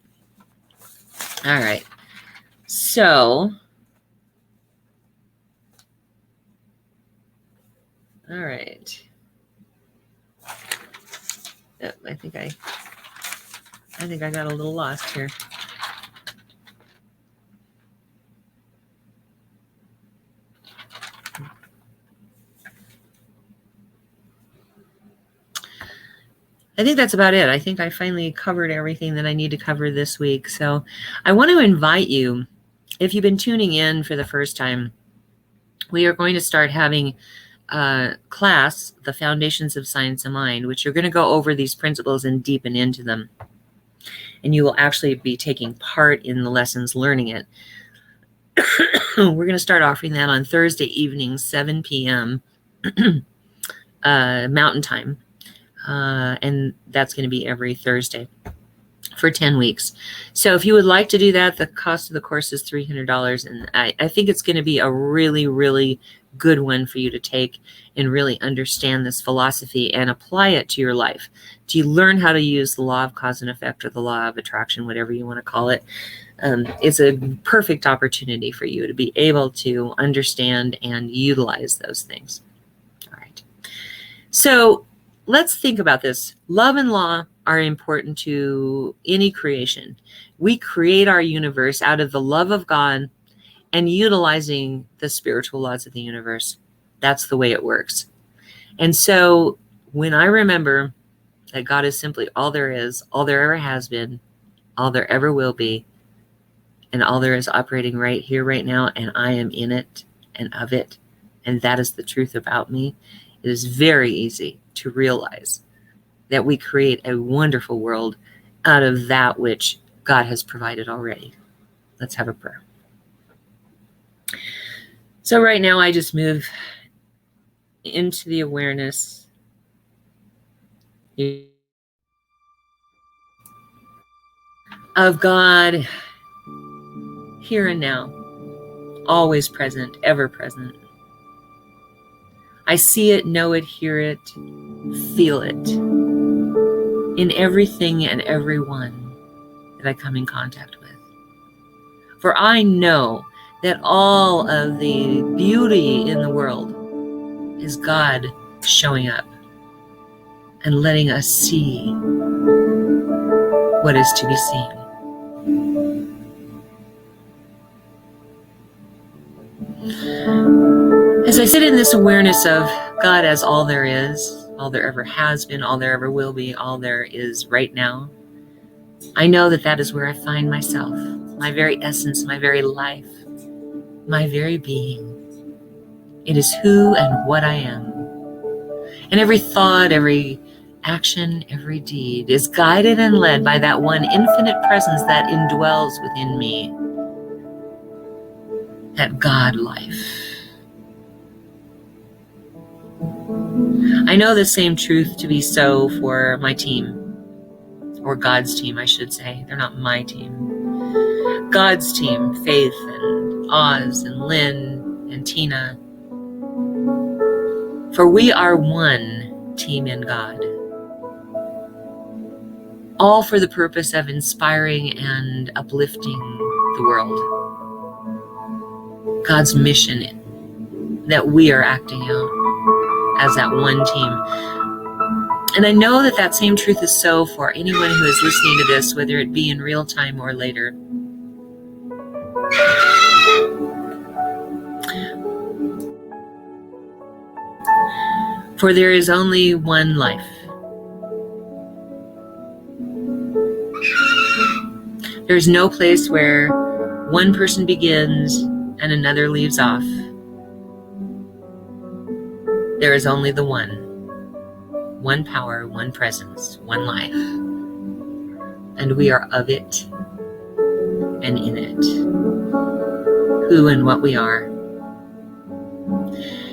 All right. So, all right. Oh, I think I got a little lost here. I think that's about it. I think I finally covered everything that I need to cover this week. So I want to invite you, if you've been tuning in for the first time, we are going to start having a class, The Foundations of Science of Mind, which you're going to go over these principles and deepen into them. And you will actually be taking part in the lessons learning it. We're going to start offering that on Thursday evening, 7 p.m. Mountain Time. And that's going to be every Thursday for 10 weeks. So if you would like to do that, the cost of the course is $300. And I think it's going to be a really, really good one for you to take and really understand this philosophy and apply it to your life. Do you learn how to use the law of cause and effect, or the law of attraction, whatever you want to call it? It's a perfect opportunity for you to be able to understand and utilize those things. All right. So let's think about this. Love and law are important to any creation. We create our universe out of the love of God and utilizing the spiritual laws of the universe. That's the way it works. And so when I remember that God is simply all there is, all there ever has been, all there ever will be, and all there is operating right here, right now, and I am in it and of it, and that is the truth about me, it is very easy to realize that we create a wonderful world out of that which God has provided already. Let's have a prayer. So right now I just move into the awareness of God here and now, always present, ever present. I see it, know it, hear it, feel it in everything and everyone that I come in contact with. For I know that all of the beauty in the world is God showing up and letting us see what is to be seen. As I sit in this awareness of God as all there is, all there ever has been, all there ever will be, all there is right now, I know that that is where I find myself, my very essence, my very life, my very being. It is who and what I am. And every thought, every action, every deed is guided and led by that one infinite presence that indwells within me, that God life. I know the same truth to be so for my team, or God's team, I should say. They're not my team. God's team, Faith and Oz and Lynn and Tina. For we are one team in God. All for the purpose of inspiring and uplifting the world. God's mission that we are acting out as that one team. And I know that that same truth is so for anyone who is listening to this, whether it be in real time or later. For there is only one life. There's no place where one person begins and another leaves off. There is only the one power, one presence, one life. And we are of it and in it, who and what we are.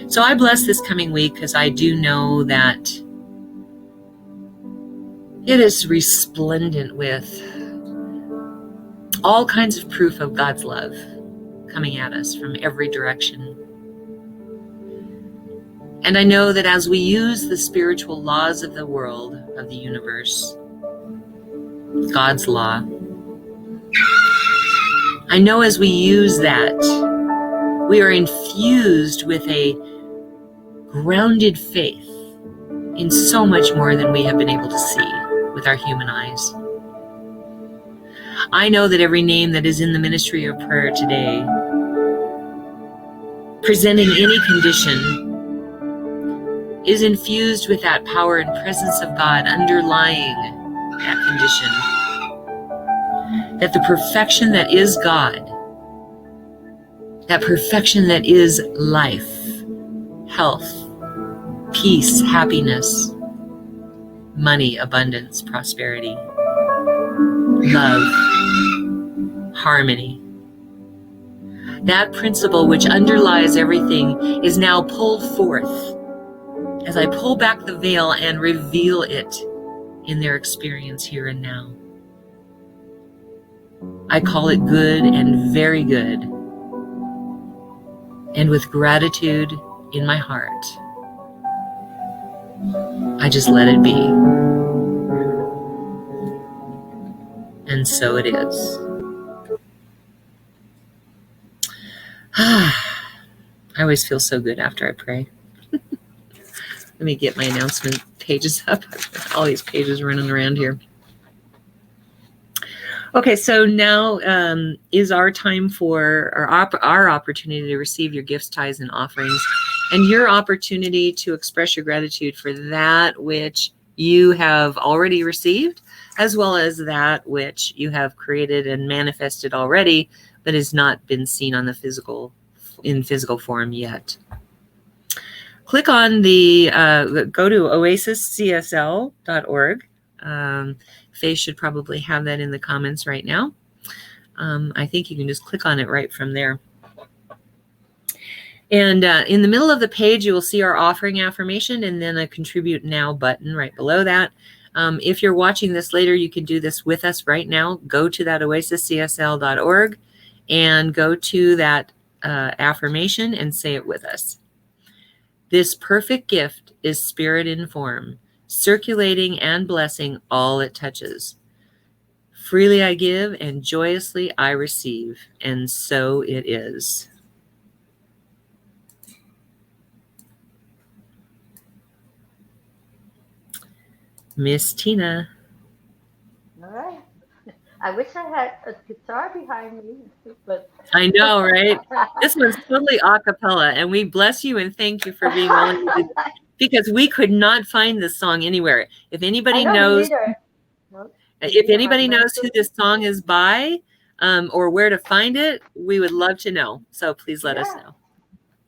So I bless this coming week because I do know that it is resplendent with all kinds of proof of God's love coming at us from every direction. And I know that as we use the spiritual laws of the world, of the universe, God's law, I know as we use that, we are infused with a grounded faith in so much more than we have been able to see with our human eyes. I know that every name that is in the ministry of prayer today, presenting any condition, is infused with that power and presence of God underlying that condition. That the perfection that is God, that perfection that is life, health, peace, happiness, money, abundance, prosperity, love, harmony. That principle which underlies everything is now pulled forth as I pull back the veil and reveal it in their experience here and now. I call it good and very good. And with gratitude in my heart, I just let it be. And so it is. I always feel so good after I pray. Let me get my announcement pages up. All these pages running around here. Okay, so now is our time for our opportunity to receive your gifts, tithes, and offerings, and your opportunity to express your gratitude for that which you have already received, as well as that which you have created and manifested already, but has not been seen on the physical form yet. Click on the go to oasiscsl.org. Faye should probably have that in the comments right now. I think you can just click on it right from there. And in the middle of the page, you will see our offering affirmation and then a Contribute Now button right below that. If you're watching this later, you can do this with us right now. Go to that oasiscsl.org and go to that affirmation and say it with us. This perfect gift is spirit in form, circulating and blessing all it touches. Freely I give and joyously I receive, and so it is. Miss Tina. All right. I wish I had a guitar behind me, but I know, right? This one's totally a cappella, and we bless you and thank you for being willing to do that, because we could not find this song anywhere. If anybody knows, if anybody knows who this song is by, or where to find it, we would love to know. So please let us know.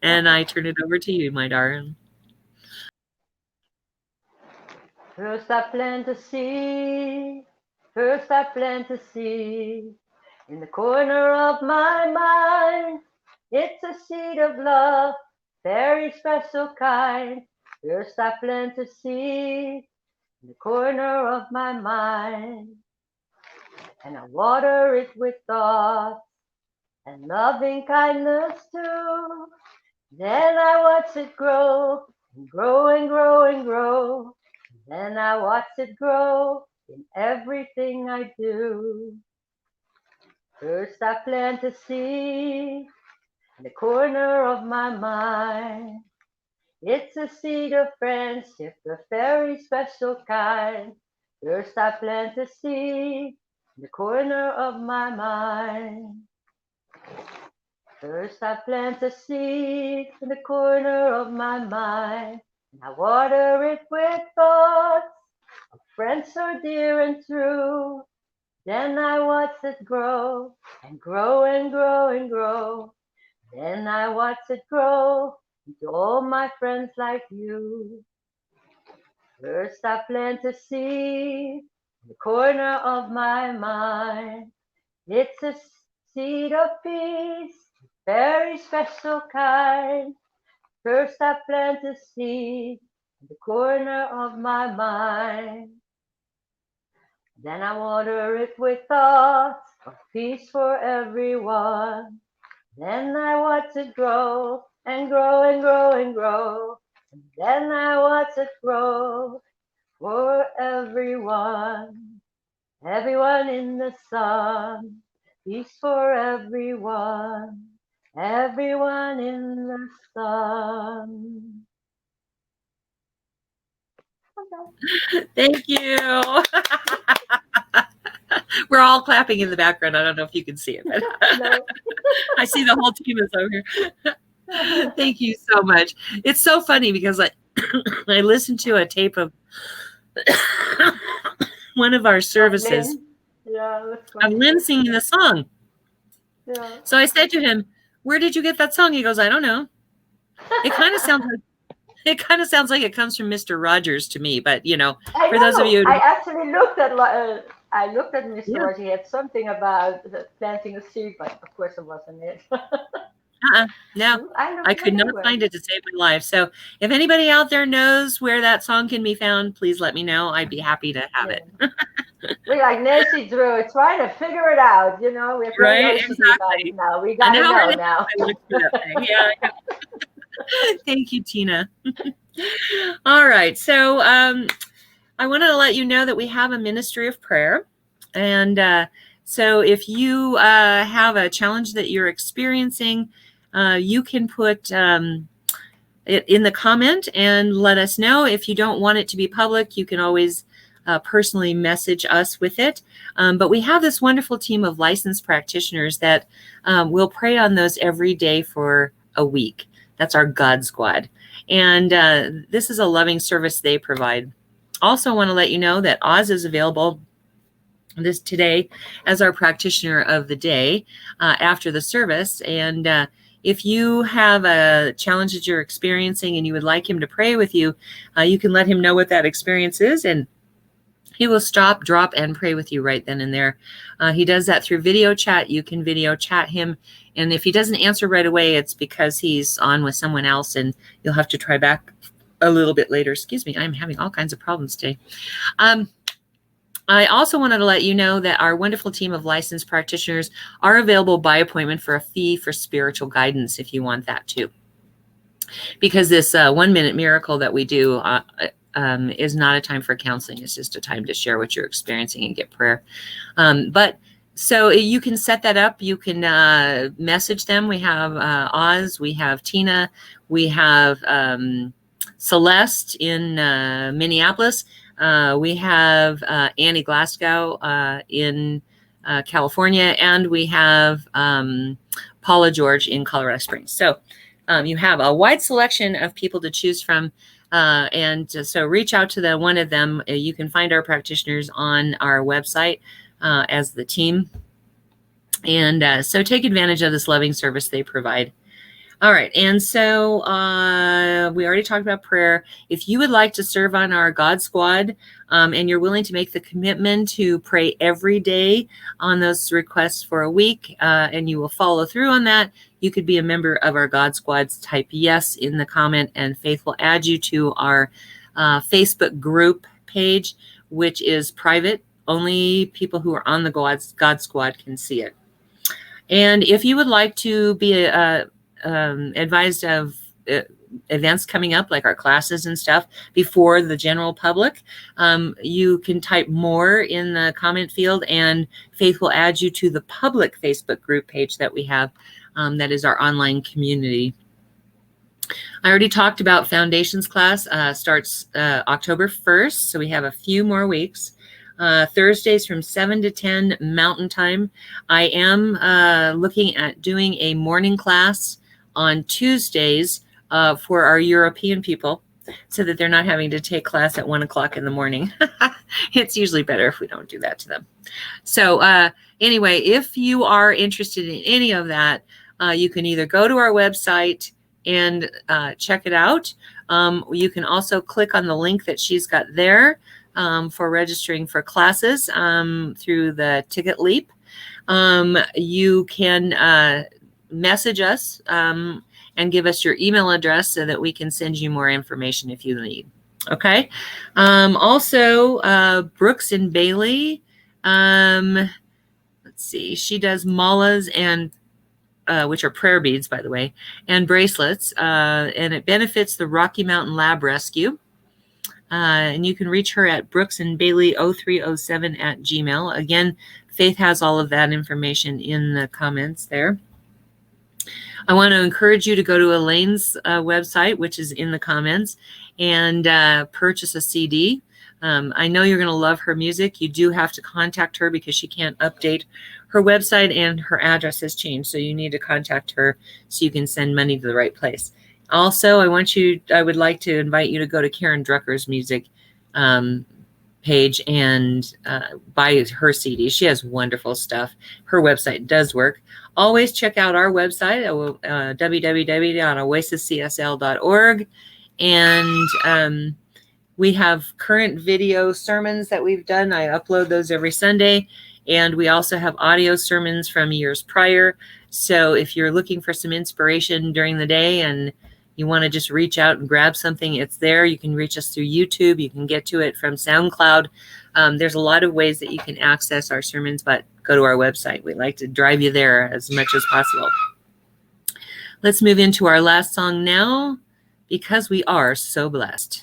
And I turn it over to you, my darling. First I plant a seed. First I plant a seed in the corner of my mind. It's a seed of love, very special kind. First I plant a seed in the corner of my mind, and I water it with thoughts and loving kindness too. Then I watch it grow and grow and grow and grow. Then I watch it grow in everything I do. First I plant a seed in the corner of my mind. It's a seed of friendship, a very special kind. First I plant a seed in the corner of my mind. First I plant a seed in the corner of my mind. And I water it with thoughts of friends so dear and true. Then I watch it grow and grow and grow and grow. Then I watch it grow into all my friends like you. First I plant a seed in the corner of my mind. It's a seed of peace, very special kind. First I plant a seed in the corner of my mind. Then I water it with thoughts of peace for everyone. Then I watch it grow and grow and grow and grow. And then I watch it grow for everyone. Everyone in the sun. Peace for everyone. Everyone in the sun. Thank you. We're all clapping in the background. I don't know if you can see it, but No. I see the whole team is over here. Thank you so much. It's so funny because I listened to a tape of one of our services Lynn. Yeah, that's of funny. Lynn singing the song. Yeah. So I said to him, "Where did you get that song?" He goes, "I don't know." It kind of sounds like it comes from Mr. Rogers to me, but you know, I for those of know. you, I actually looked at Mr. Yeah. Rogers. He had something about planting a seed, but of course it wasn't it. no, I I could not find it to save my life. So if anybody out there knows where that song can be found, please let me know. I'd be happy to have it. We're like Nancy Drew, trying to figure it out. You know, we're Right, very OCD about exactly. it now. We An gotta hour know and a half now. I looked for that thing. Yeah. I know. Thank you, Tina. All right. So I wanted to let you know that we have a ministry of prayer. And so if you have a challenge that you're experiencing, you can put it in the comment and let us know. If you don't want it to be public, you can always personally message us with it. But we have this wonderful team of licensed practitioners that will pray on those every day for a week. That's our God Squad. And this is a loving service they provide. Also want to let you know that Oz is available today as our practitioner of the day after the service. And if you have a challenge that you're experiencing and you would like him to pray with you, you can let him know what that experience is, and he will stop, drop, and pray with you right then and there. He does that through video chat. You can video chat him. And if he doesn't answer right away, it's because he's on with someone else, and you'll have to try back a little bit later. Excuse me, I'm having all kinds of problems today. I also wanted to let you know that our wonderful team of licensed practitioners are available by appointment for a fee for spiritual guidance if you want that too. Because this 1 minute miracle that we do is not a time for counseling. It's just a time to share what you're experiencing and get prayer. But so you can set that up. You can message them. We have Oz, we have Tina, we have Celeste in Minneapolis. We have Annie Glasgow in California, and we have Paula George in Colorado Springs. So you have a wide selection of people to choose from. And so reach out to one of them. You can find our practitioners on our website as the team. And so take advantage of this loving service they provide. All right. And so we already talked about prayer. If you would like to serve on our God Squad and you're willing to make the commitment to pray every day on those requests for a week and you will follow through on that, you could be a member of our God Squads. Type yes in the comment and Faith will add you to our Facebook group page, which is private. Only people who are on the God Squad can see it. And if you would like to be advised of events coming up, like our classes and stuff, before the general public, you can type more in the comment field and Faith will add you to the public Facebook group page that we have. That is our online community. I already talked about Foundations class, starts October 1st, so we have a few more weeks. Thursdays from 7 to 10 Mountain Time. I am looking at doing a morning class on Tuesdays for our European people so that they're not having to take class at 1 o'clock in the morning. It's usually better if we don't do that to them. So anyway, if you are interested in any of that, you can either go to our website and check it out. You can also click on the link that she's got there for registering for classes through the Ticket Leap. You can message us and give us your email address so that we can send you more information if you need. Okay. Also, Brooks and Bailey. Let's see. She does malas and which are prayer beads, by the way, and bracelets, and it benefits the Rocky Mountain Lab Rescue. And you can reach her at brooksandbailey0307 @ Gmail. Faith has all of that information in the comments there. I want to encourage you to go to Elaine's website, which is in the comments, and purchase a CD. I know you're going to love her music. You do have to contact her because she can't update her website and her address has changed. So you need to contact her so you can send money to the right place. Also, I would like to invite you to go to Karen Drucker's music page and buy her CD. She has wonderful stuff. Her website does work. Always check out our website, www.oasiscsl.org. And we have current video sermons that we've done. I upload those every Sunday. And we also have audio sermons from years prior. So if you're looking for some inspiration during the day and you want to just reach out and grab something, it's there. You can reach us through YouTube. You can get to it from SoundCloud. There's a lot of ways that you can access our sermons, but go to our website. We like to drive you there as much as possible. Let's move into our last song now, Because We Are So Blessed.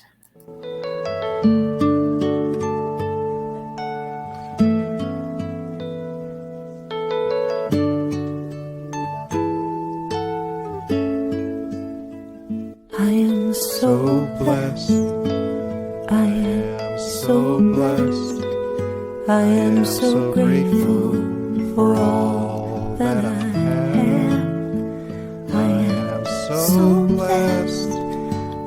I am so blessed. I am so blessed. I am so grateful for all that I have. I am so blessed.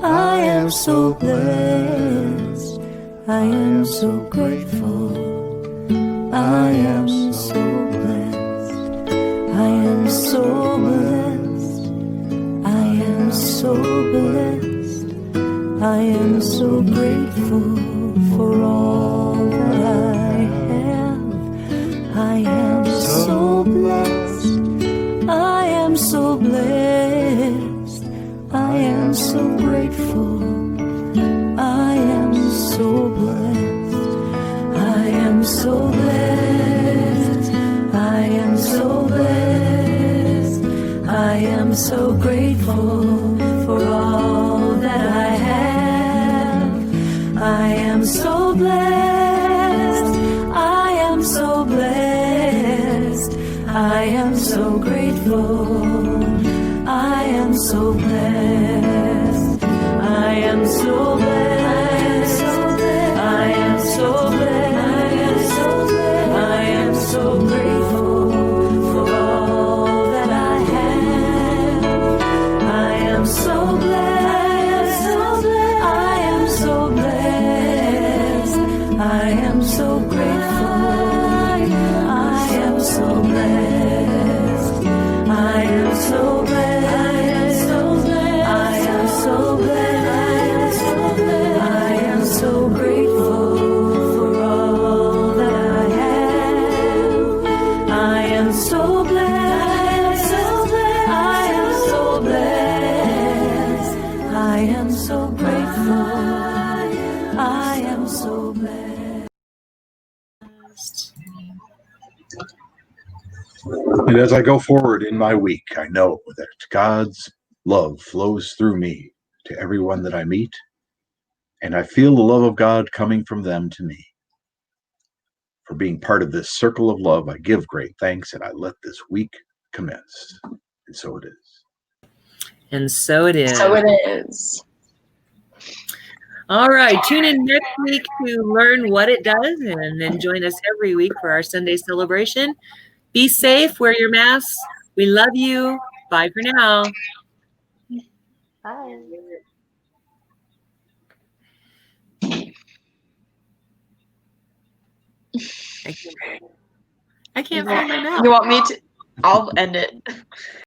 I am so blessed. I am so grateful. I am so blessed. I am so blessed. I am so blessed. I am so grateful for all that I have. I am so blessed. I am so blessed. I am so grateful. I am so blessed. I am so blessed. I am so blessed. I am so grateful for all that I have. I am so blessed. I am so blessed. I am so grateful. I am so blessed. I am so blessed. I am so blessed. I am so grateful for all that I have. I am so blessed. I am so blessed. I am so grateful. I am so blessed. I am so blessed. I am so blessed. I am so grateful for all that I have. I am so blessed. I am so blessed. I am so grateful. I am so blessed. And as I go forward in my week, I know that God's love flows through me to everyone that I meet, and I feel the love of God coming from them to me. For being part of this circle of love, I give great thanks, and I let this week commence. And so it is. And so it is. So it is. All right. Tune in next week to learn what it does, and then join us every week for our Sunday celebration. Be safe. Wear your masks. We love you. Bye for now. Bye. I can't find my mouse. You want me to? I'll end it.